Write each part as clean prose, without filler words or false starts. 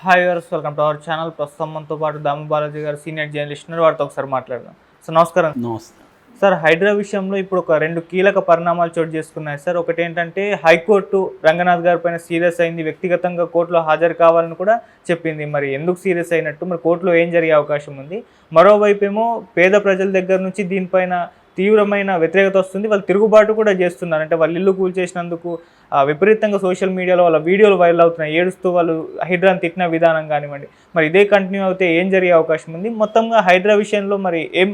Hi వర్స్ welcome to our channel. ప్రస్తుతం మనతో పాటు దాము బాలాజీ గారు సీనియర్ జర్నలిస్ట్ ఉన్నారు. వారితో ఒకసారి మాట్లాడదాం. సార్ నమస్కారం. నమస్తే సార్, హైడ్రా విషయంలో ఇప్పుడు ఒక రెండు కీలక పరిణామాలు చోటు చేసుకున్నాయి సార్. ఒకటి ఏంటంటే హైకోర్టు రంగనాథ్ గారి పైన సీరియస్ అయింది, వ్యక్తిగతంగా కోర్టులో హాజరు కావాలని కూడా చెప్పింది. మరి ఎందుకు సీరియస్ అయినట్టు, మరి కోర్టులో ఏం జరిగే అవకాశం ఉంది? మరోవైపు ఏమో పేద ప్రజల దగ్గర నుంచి దీనిపైన తీవ్రమైన వ్యతిరేకత వస్తుంది. వాళ్ళు తిరుగుబాటు కూడా చేస్తున్నారు. అంటే వాళ్ళు ఇల్లు కూల్చేసినందుకు విపరీతంగా సోషల్ మీడియాలో వాళ్ళ వీడియోలు వైరల్ అవుతున్నాయి. ఏడుస్తూ వాళ్ళు హైడ్రాని తిట్టిన విధానం కానివ్వండి. మరి ఇదే కంటిన్యూ అయితే ఏం జరిగే అవకాశం ఉంది? మొత్తంగా హైడ్రా విషయంలో మరి ఏం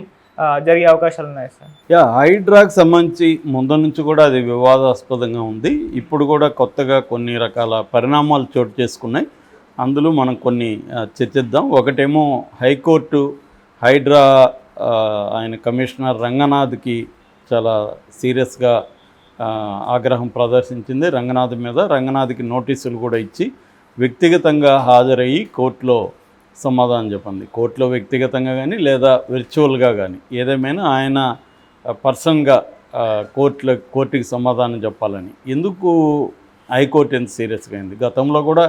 జరిగే అవకాశాలు ఉన్నాయి సార్? హైడ్రాకి సంబంధించి ముందు నుంచి కూడా అది వివాదాస్పదంగా ఉంది. ఇప్పుడు కూడా కొత్తగా కొన్ని రకాల పరిణామాలు చోటు చేసుకున్నాయి. అందులో మనం కొన్ని చర్చిద్దాం. ఒకటేమో హైకోర్టు హైడ్రా ఆయన కమిషనర్ రంగనాథ్కి చాలా సీరియస్గా ఆగ్రహం ప్రదర్శించింది రంగనాథ్ మీద. రంగనాథ్కి నోటీసులు కూడా ఇచ్చి వ్యక్తిగతంగా హాజరయ్యి కోర్టులో సమాధానం చెప్పింది. కోర్టులో వ్యక్తిగతంగా కానీ లేదా విర్చువల్గా కానీ ఏదేమైనా ఆయన పర్సన్గా కోర్టుకి సమాధానం చెప్పాలని. ఎందుకు హైకోర్టు ఎంత సీరియస్గా అయింది? గతంలో కూడా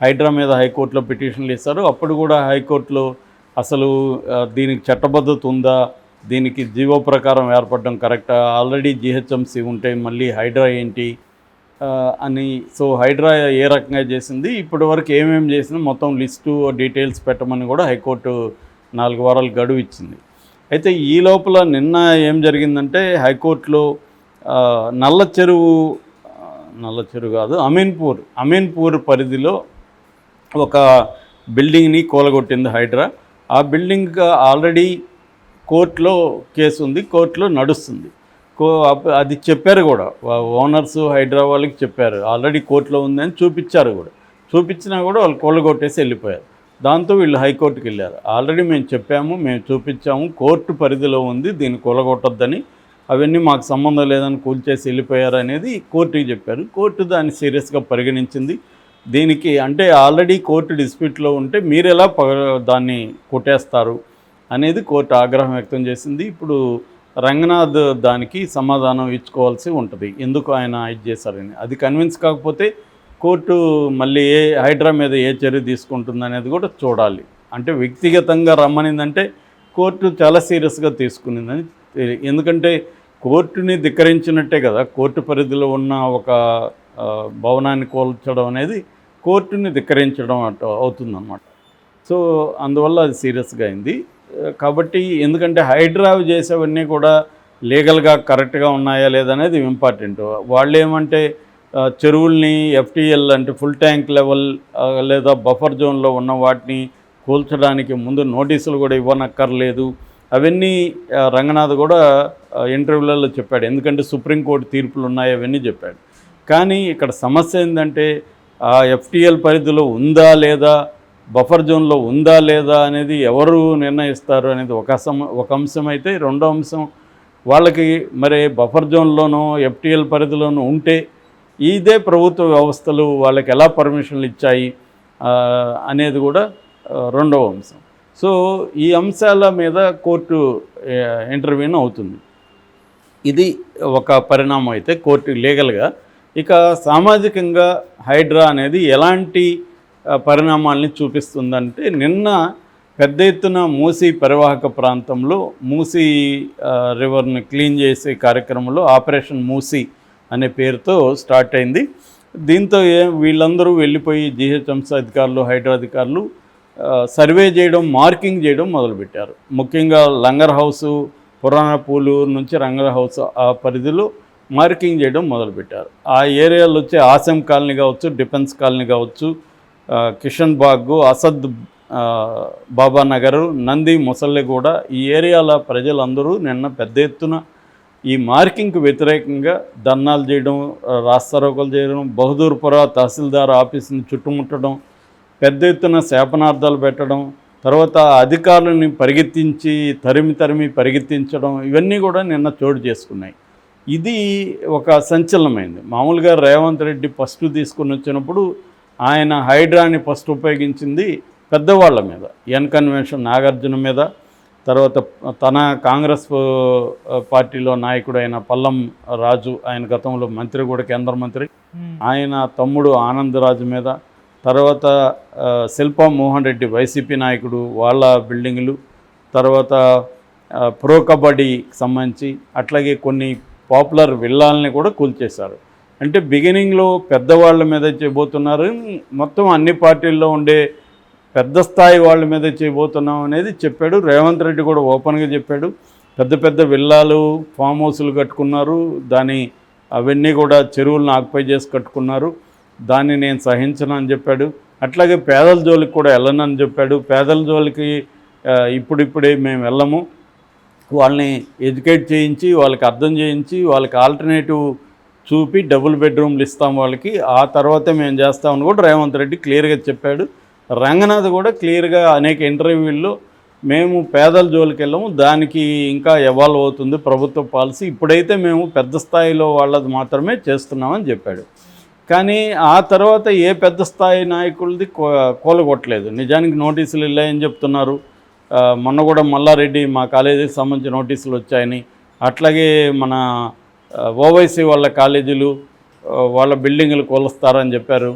హైడ్రా మీద హైకోర్టులో పిటిషన్లు ఇస్తారు. అప్పుడు కూడా హైకోర్టులో అసలు దీనికి చట్టబద్ధత ఉందా, దీనికి జీవో ప్రకారం ఏర్పడడం కరెక్టా, ఆల్రెడీ జిహెచ్ఎంసీ ఉంటే మళ్ళీ హైడ్రా ఏంటి అని. సో హైడ్రా ఏ రకంగా చేసింది, ఇప్పటి వరకు ఏమేమి చేసింది మొత్తం లిస్టు డీటెయిల్స్ పెట్టమని కూడా హైకోర్టు 4 వారాలు గడువు ఇచ్చింది. అయితే ఈ లోపల నిన్న ఏం జరిగిందంటే హైకోర్టులో నల్ల చెరువు కాదు అమీన్పూర్ పరిధిలో ఒక బిల్డింగ్ని కూలగొట్టింది హైడ్రా. ఆ బిల్డింగ్ ఆల్రెడీ కోర్టులో కేసు ఉంది, కోర్టులో నడుస్తుంది. అది చెప్పారు కూడా, ఓనర్స్ హైడ్రా వాళ్ళకి చెప్పారు ఆల్రెడీ కోర్టులో ఉందని చూపించారు కూడా. చూపించినా కూడా వాళ్ళు కూలగొట్టేసి వెళ్ళిపోయారు. దాంతో వీళ్ళు హైకోర్టుకి వెళ్ళారు. ఆల్రెడీ మేము చెప్పాము, మేము చూపించాము, కోర్టు పరిధిలో ఉంది, దీన్ని కూలగొట్టొద్దని, అవన్నీ మాకు సంబంధం లేదని కూల్చేసి వెళ్ళిపోయారు అనేది కోర్టుకి చెప్పారు. కోర్టు దాన్ని సీరియస్గా పరిగణించింది. దీనికి అంటే ఆల్రెడీ కోర్టు డిస్ప్యూట్లో ఉంటే మీరు ఎలా దాన్ని కొట్టేస్తారు అనేది కోర్టు ఆగ్రహం వ్యక్తం చేసింది. ఇప్పుడు రంగనాథ్ దానికి సమాధానం ఇచ్చుకోవాల్సి ఉంటుంది, ఎందుకు ఆయన ఇది చేశారని. అది కన్విన్స్ కాకపోతే కోర్టు మళ్ళీ హైడ్రా మీద ఏ చర్య తీసుకుంటుంది అనేది కూడా చూడాలి. అంటే వ్యక్తిగతంగా రమ్మనిందంటే కోర్టు చాలా సీరియస్గా తీసుకునిందని. ఎందుకంటే కోర్టుని ధిక్కరించినట్టే కదా, కోర్టు పరిధిలో ఉన్న ఒక భవనాన్ని కూల్చడం అనేది కోర్టుని ధిక్కరించడం అవుతుందన్నమాట. సో అందువల్ల అది సీరియస్గా అయింది. కాబట్టి ఎందుకంటే హైడ్రా చేసేవన్నీ కూడా లీగల్గా కరెక్ట్గా ఉన్నాయా లేదనేది ఇంపార్టెంట్. వాళ్ళు ఏమంటే చెరువుల్ని FTL అంటే ఫుల్ ట్యాంక్ లెవెల్ లేదా బఫర్ జోన్లో ఉన్న వాటిని కూల్చడానికి ముందు నోటీసులు కూడా ఇవ్వనక్కర్లేదు. అవన్నీ రంగనాథ్ కూడా ఇంటర్వ్యూలలో చెప్పాడు. ఎందుకంటే సుప్రీంకోర్టు తీర్పులు ఉన్నాయి, అవన్నీ చెప్పాడు. కానీ ఇక్కడ సమస్య ఏంటంటే ఆ FTL పరిధిలో ఉందా లేదా, బఫర్ జోన్లో ఉందా లేదా అనేది ఎవరు నిర్ణయిస్తారు అనేది ఒక అంశం అయితే, రెండో అంశం వాళ్ళకి మరి బఫర్ జోన్లోనో FTL పరిధిలోనూ ఉంటే ఇదే ప్రభుత్వ వ్యవస్థలు వాళ్ళకి ఎలా పర్మిషన్లు ఇచ్చాయి అనేది కూడా రెండవ అంశం. సో ఈ అంశాల మీద కోర్టు ఇంటర్వ్యూన్ అవుతుంది. ఇది ఒక పరిణామం అయితే కోర్టు లీగల్గా. ఇక సామాజికంగా హైడ్రా అనేది ఎలాంటి పరిణామాల్ని చూపిస్తుందంటే, నిన్న పెద్ద ఎత్తున మూసీ పరివాహక ప్రాంతంలో మూసీ రివర్ని క్లీన్ చేసే కార్యక్రమంలో ఆపరేషన్ మూసీ అనే పేరుతో స్టార్ట్ అయింది. దీంతో వీళ్ళందరూ వెళ్ళిపోయి GHMC అధికారులు, హైడ్రా అధికారులు సర్వే చేయడం, మార్కింగ్ చేయడం మొదలుపెట్టారు. ముఖ్యంగా లంగర్ హౌసు, పురాణపూలు నుంచి రంగర్ హౌస్ ఆ పరిధిలో మార్కింగ్ చేయడం మొదలుపెట్టారు. ఆ ఏరియాలో వచ్చి ఆసం కాలనీ కావచ్చు, డిఫెన్స్ కాలనీ కావచ్చు, కిషన్ బాగ్, అసద్ బాబా నగర్, నంది ముసల్లెగూడ, ఈ ఏరియాల ప్రజలందరూ నిన్న పెద్ద ఎత్తున ఈ మార్కింగ్కి వ్యతిరేకంగా ధర్నాలు చేయడం, రాస్తారోకలు చేయడం, బహదూర్పుర తహసీల్దార్ ఆఫీసుని చుట్టుముట్టడం, పెద్ద ఎత్తున శాపనార్థాలు పెట్టడం, తర్వాత అధికారులని తరిమి పరిగెత్తించడం, ఇవన్నీ కూడా నిన్న చోటు చేసుకున్నాయి. ఇది ఒక సంచలనమైంది. మామూలుగా రేవంత్ రెడ్డి ఫస్ట్ తీసుకుని వచ్చినప్పుడు ఆయన హైడ్రాని ఫస్ట్ ఉపయోగించింది పెద్దవాళ్ళ మీద, కన్వెన్షన్ నాగార్జున మీద, తర్వాత తన కాంగ్రెస్ పార్టీలో నాయకుడైన పల్లం రాజు, ఆయన గతంలో మంత్రి కూడా, కేంద్ర మంత్రి, ఆయన తమ్ముడు ఆనంద్ రాజు మీద, తర్వాత శిల్పా మోహన్ రెడ్డి వైసీపీ నాయకుడు వాళ్ళ బిల్డింగులు, తర్వాత ప్రో కబడ్డీకి సంబంధించి అట్లాగే కొన్ని పాపులర్ విల్లాలని కూడా కూల్చేశారు. అంటే బిగినింగ్లో పెద్దవాళ్ళ మీద చేయబోతున్నారు, మొత్తం అన్ని పార్టీల్లో ఉండే పెద్ద స్థాయి వాళ్ళ మీద చేయబోతున్నాం అనేది చెప్పాడు. రేవంత్ రెడ్డి కూడా ఓపెన్గా చెప్పాడు. పెద్ద పెద్ద విల్లాలు, ఫామ్ హౌస్లు కట్టుకున్నారు, అవన్నీ కూడా చెరువులను ఆక్యుపై చేసి కట్టుకున్నారు, దాన్ని నేను సహించను అని చెప్పాడు. అట్లాగే పేదల జోలికి కూడా వెళ్ళనని చెప్పాడు. పేదల జోలికి ఇప్పుడిప్పుడే మేము వెళ్ళము, వాళ్ళని ఎడ్యుకేట్ చేయించి, వాళ్ళకి అర్థం చేయించి, వాళ్ళకి ఆల్టర్నేటివ్ చూపి డబుల్ బెడ్రూమ్లు ఇస్తాం వాళ్ళకి, ఆ తర్వాతే మేము చేస్తామని కూడా రేవంత్ రెడ్డి క్లియర్గా చెప్పాడు. రంగనాథ్ కూడా క్లియర్గా అనేక ఇంటర్వ్యూల్లో మేము పేదల జోలికి వెళ్ళము, దానికి ఇంకా ఎవాల్వ్ అవుతుంది ప్రభుత్వ పాలసీ, ఇప్పుడైతే మేము పెద్ద స్థాయిలో వాళ్ళది మాత్రమే చేస్తున్నామని చెప్పాడు. కానీ ఆ తర్వాత ఏ పెద్ద స్థాయి నాయకులది కూలగొట్టలేదు. నిజానికి నోటీసులు వెళ్ళాయని చెప్తున్నారు. మొన్న కూడా మల్లారెడ్డి మా కాలేజీకి సంబంధించి నోటీసులు వచ్చాయని, అట్లాగే మన ఓవైసీ వాళ్ళ కాలేజీలు వాళ్ళ బిల్డింగులు కూలుస్తారని చెప్పారు.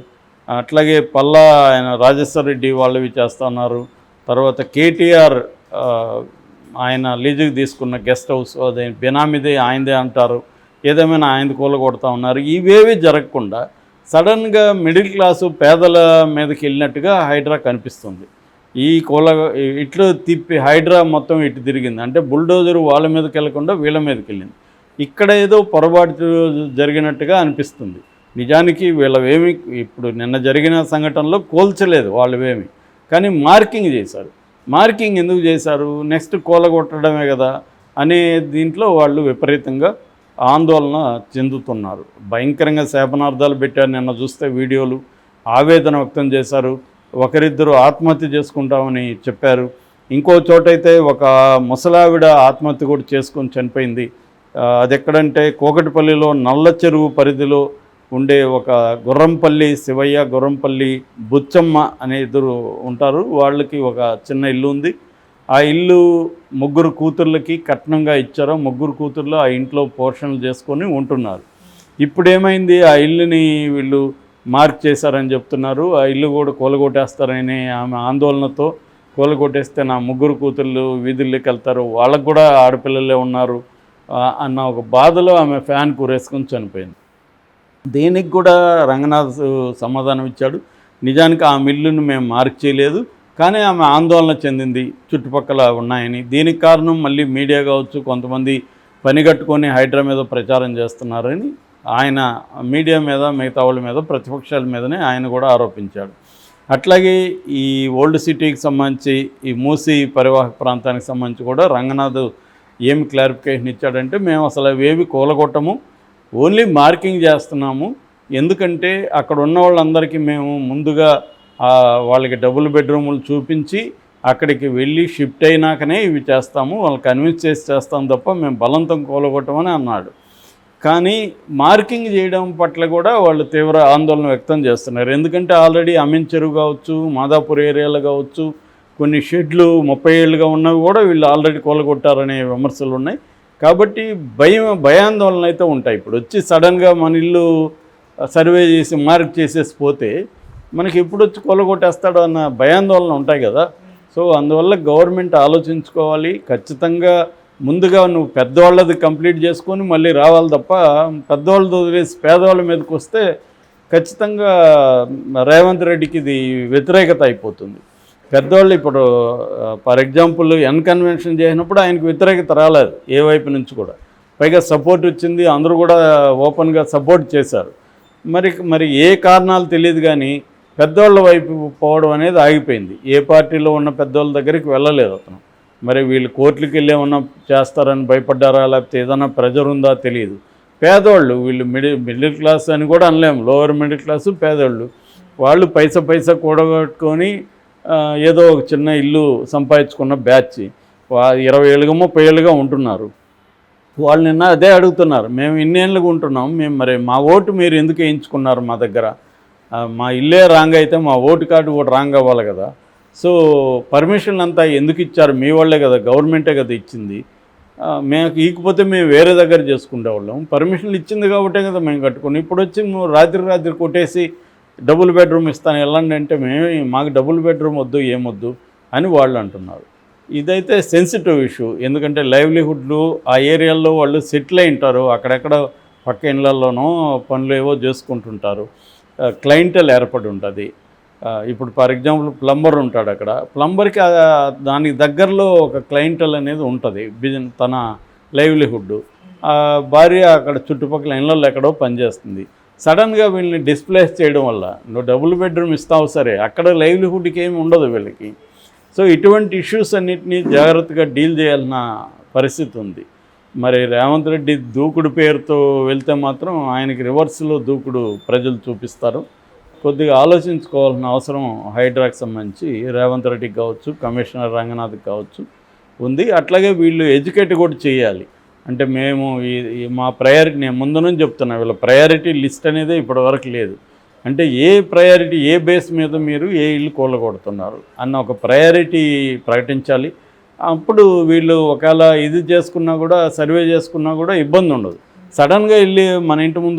అట్లాగే పల్లా ఆయన రాజేశ్వర్ రెడ్డి వాళ్ళవి చేస్తున్నారు. తర్వాత కేటీఆర్ ఆయన లీజుకి తీసుకున్న గెస్ట్ హౌస్ అదే బినామీదే ఆయనదే అంటారు, ఏదేమైనా ఆయన కూలగొడతా ఉన్నారు. ఇవేవి జరగకుండా సడన్గా మిడిల్ క్లాసు పేదల మీదకి వెళ్ళినట్టుగా హైడ్రా కనిపిస్తుంది. ఇట్లు తిప్పి హైడ్రా మొత్తం ఇటు తిరిగింది. అంటే బుల్డోజరు వాళ్ళ మీదకి వెళ్ళకుండా వీళ్ళ మీదకి వెళ్ళింది. ఇక్కడ ఏదో పొరపాటు జరిగినట్టుగా అనిపిస్తుంది. నిజానికి వీళ్ళవేమి ఇప్పుడు నిన్న జరిగిన సంఘటనలో కోల్చలేదు వాళ్ళవేమి, కానీ మార్కింగ్ చేశారు. మార్కింగ్ ఎందుకు చేశారు? నెక్స్ట్ కూలగొట్టడమే కదా అనే దీంట్లో వాళ్ళు విపరీతంగా ఆందోళన చెందుతున్నారు. భయంకరంగా శాపనార్థాలు పెట్టారు. నిన్న చూస్తే వీడియోలు, ఆవేదన వ్యక్తం చేశారు. ఒకరిద్దరు ఆత్మహత్య చేసుకుంటామని చెప్పారు. ఇంకో చోటైతే ఒక ముసలావిడ ఆత్మహత్య కూడా చేసుకొని చనిపోయింది. అది ఎక్కడంటే కోకటిపల్లిలో నల్ల చెరువు పరిధిలో ఉండే ఒక గుర్రంపల్లి శివయ్య, గుర్రంపల్లి బుచ్చమ్మ అనే ఇద్దరు ఉంటారు. వాళ్ళకి ఒక చిన్న ఇల్లు ఉంది. ఆ ఇల్లు 3 కూతుర్లకి కట్నంగా ఇచ్చారు. 3 కూతుర్లు ఆ ఇంట్లో పోషణలు చేసుకొని ఉంటున్నారు. ఇప్పుడేమైంది, ఆ ఇల్లుని వీళ్ళు మార్క్ చేశారని చెప్తున్నారు. ఆ ఇల్లు కూడా కూలగొట్టేస్తారని ఆమె ఆందోళనతో, కూలగొట్టేస్తే నా 3 కూతుర్లు వీధుల్లోకి వెళ్తారు, వాళ్ళకు కూడా ఆడపిల్లలే ఉన్నారు అన్న ఒక బాధలో ఆమె ఫ్యాన్ కూరేసుకొని చనిపోయింది. దీనికి కూడా రంగనాథ్ సమాధానం ఇచ్చాడు. నిజానికి ఆ మిల్లును మేము మార్క్ చేయలేదు, కానీ ఆమె ఆందోళన చెందింది చుట్టుపక్కల ఉన్నాయని. దీనికి కారణం మళ్ళీ మీడియా కావచ్చు, కొంతమంది పనిగట్టుకొని హైడ్రా మీద ప్రచారం చేస్తున్నారని ఆయన మీడియా మీద, మిగతా వాళ్ళ మీద, ప్రతిపక్షాల మీదనే ఆయన కూడా ఆరోపించాడు. అట్లాగే ఈ ఓల్డ్ సిటీకి సంబంధించి ఈ మూసీ పరివాహక ప్రాంతానికి సంబంధించి కూడా రంగనాథ్ ఏమి క్లారిఫికేషన్ ఇచ్చాడంటే, మేము అసలు అవేవి కూలగొట్టము, ఓన్లీ మార్కింగ్ చేస్తున్నాము. ఎందుకంటే అక్కడ ఉన్న వాళ్ళందరికీ మేము ముందుగా వాళ్ళకి డబుల్ బెడ్రూములు చూపించి అక్కడికి వెళ్ళి షిఫ్ట్ అయినాకనే ఇవి చేస్తాము, వాళ్ళని కన్విన్స్ చేసి చేస్తాం తప్ప మేము బలవంతం కూలగొట్టమని అన్నాడు. కానీ మార్కింగ్ చేయడం పట్ల కూడా వాళ్ళు తీవ్ర ఆందోళన వ్యక్తం చేస్తున్నారు. ఎందుకంటే ఆల్రెడీ అమీన్ చెరువు కావచ్చు, మాదాపూర్ ఏరియాలో కావచ్చు, కొన్ని షెడ్లు 30 ఏళ్ళుగా ఉన్నవి కూడా వీళ్ళు ఆల్రెడీ కూలగొట్టారనే విమర్శలు ఉన్నాయి. కాబట్టి భయాందోళన అయితే ఉంటాయి. ఇప్పుడు వచ్చి సడన్గా మన ఇల్లు సర్వే చేసి మార్క్ చేసేసి పోతే మనకి ఎప్పుడు వచ్చి కూలగొట్టేస్తాడో అన్న భయాందోళన ఉంటాయి కదా. సో అందువల్ల గవర్నమెంట్ ఆలోచించుకోవాలి. ఖచ్చితంగా ముందుగా నువ్వు పెద్దవాళ్ళది కంప్లీట్ చేసుకొని మళ్ళీ రావాలి తప్ప పెద్దవాళ్ళతో వదిలేసి పేదవాళ్ళ మీదకి వస్తే ఖచ్చితంగా రేవంత్ రెడ్డికి ఇది వ్యతిరేకత అయిపోతుంది. పెద్దవాళ్ళు ఇప్పుడు ఫర్ ఎగ్జాంపుల్ కన్వెన్షన్ చేసినప్పుడు ఆయనకు వ్యతిరేకత రాలేదు ఏ వైపు నుంచి కూడా, పైగా సపోర్ట్ వచ్చింది, అందరూ కూడా ఓపెన్గా సపోర్ట్ చేశారు. మరి ఏ కారణాలు తెలియదు కానీ పెద్దవాళ్ళ వైపు పోవడం అనేది ఆగిపోయింది. ఏ పార్టీలో ఉన్న పెద్దవాళ్ళ దగ్గరికి వెళ్ళలేదు అతను. మరి వీళ్ళు కోర్టులకు వెళ్ళి ఏమన్నా చేస్తారని భయపడ్డారా, లేకపోతే ఏదైనా ప్రెజర్ ఉందా తెలియదు. పేదవాళ్ళు వీళ్ళు మిడిల్ క్లాస్ అని కూడా అనలేము, లోవర్ మిడిల్ క్లాసు పేదవాళ్ళు, వాళ్ళు పైసా కూడగట్టుకొని ఏదో ఒక చిన్న ఇల్లు సంపాదించుకున్న బ్యాచ్ 20 ఏళ్ళుగా 30 ఏళ్ళుగా ఉంటున్నారు. వాళ్ళు నిన్న అదే అడుగుతున్నారు, మేము ఇన్నేళ్ళుగా ఉంటున్నాం, మేము మరి మా ఓటు మీరు ఎందుకు వేయించుకున్నారు మా దగ్గర, మా ఇల్లే రాంగ్ అయితే మా ఓటు కార్డు కూడా రాంగ్ అవ్వాలి కదా. సో పర్మిషన్ అంతా ఎందుకు ఇచ్చారు, మీ వాళ్ళే కదా, గవర్నమెంటే కదా ఇచ్చింది, మేము ఈకపోతే మేము వేరే దగ్గర చేసుకునేవాళ్ళం, పర్మిషన్లు ఇచ్చింది కాబట్టే కదా మేము కట్టుకుని, ఇప్పుడు వచ్చి రాత్రి కొట్టేసి డబుల్ బెడ్రూమ్ ఇస్తాను వెళ్ళండి అంటే మాకు డబుల్ బెడ్రూమ్ వద్దు ఏమొద్దు అని వాళ్ళు అంటున్నారు. ఇదైతే సెన్సిటివ్ ఇష్యూ, ఎందుకంటే లైవ్లీహుడ్లు ఆ ఏరియాల్లో వాళ్ళు సెటిల్ అయి ఉంటారు, అక్కడెక్కడ పక్క ఇళ్ళల్లోనో పనులు ఏవో చేసుకుంటుంటారు, క్లయింటల్ ఏర్పడి ఉంటుంది. ఇప్పుడు ఫర్ ఎగ్జాంపుల్ ప్లంబర్ ఉంటాడు, అక్కడ ప్లంబర్కి దానికి దగ్గరలో ఒక క్లయింటల్ అనేది ఉంటుంది, తన లైవ్లీహుడ్. భార్య అక్కడ చుట్టుపక్కల ఇళ్ళల్లో ఎక్కడో పనిచేస్తుంది. సడన్గా వీళ్ళని డిస్ప్లేస్ చేయడం వల్ల నువ్వు డబుల్ బెడ్రూమ్ ఇస్తావు సరే, అక్కడ లైవ్లీహుడ్కి ఏమి ఉండదు వీళ్ళకి. సో ఇటువంటి ఇష్యూస్ అన్నిటినీ జాగ్రత్తగా డీల్ చేయాల్సిన పరిస్థితి ఉంది. మరి రేవంత్ రెడ్డి దూకుడు పేరుతో వెళ్తే మాత్రం ఆయనకి రివర్స్లో దూకుడు ప్రజలు చూపిస్తారు. కొద్దిగా ఆలోచించుకోవాల్సిన అవసరం హైడ్రాకి సంబంధించి రేవంత్ రెడ్డికి కావచ్చు, కమిషనర్ రంగనాథ్కి కావచ్చు ఉంది. అట్లాగే వీళ్ళు ఎడ్యుకేట్ కూడా చేయాలి. అంటే మేము మా ప్రయారిటీ, నేను ముందు నుంచి చెప్తున్నా, వీళ్ళ ప్రయారిటీ లిస్ట్ అనేది ఇప్పటివరకు లేదు. అంటే ఏ ప్రయారిటీ, ఏ బేస్ మీద మీరు ఏ ఇల్లు కూలగొడుతున్నారు అన్న ఒక ప్రయారిటీ ప్రకటించాలి. అప్పుడు వీళ్ళు ఒకవేళ ఇది చేసుకున్నా కూడా, సర్వే చేసుకున్నా కూడా ఇబ్బంది ఉండదు. సడన్గా వెళ్ళి మన ఇంటి ముందు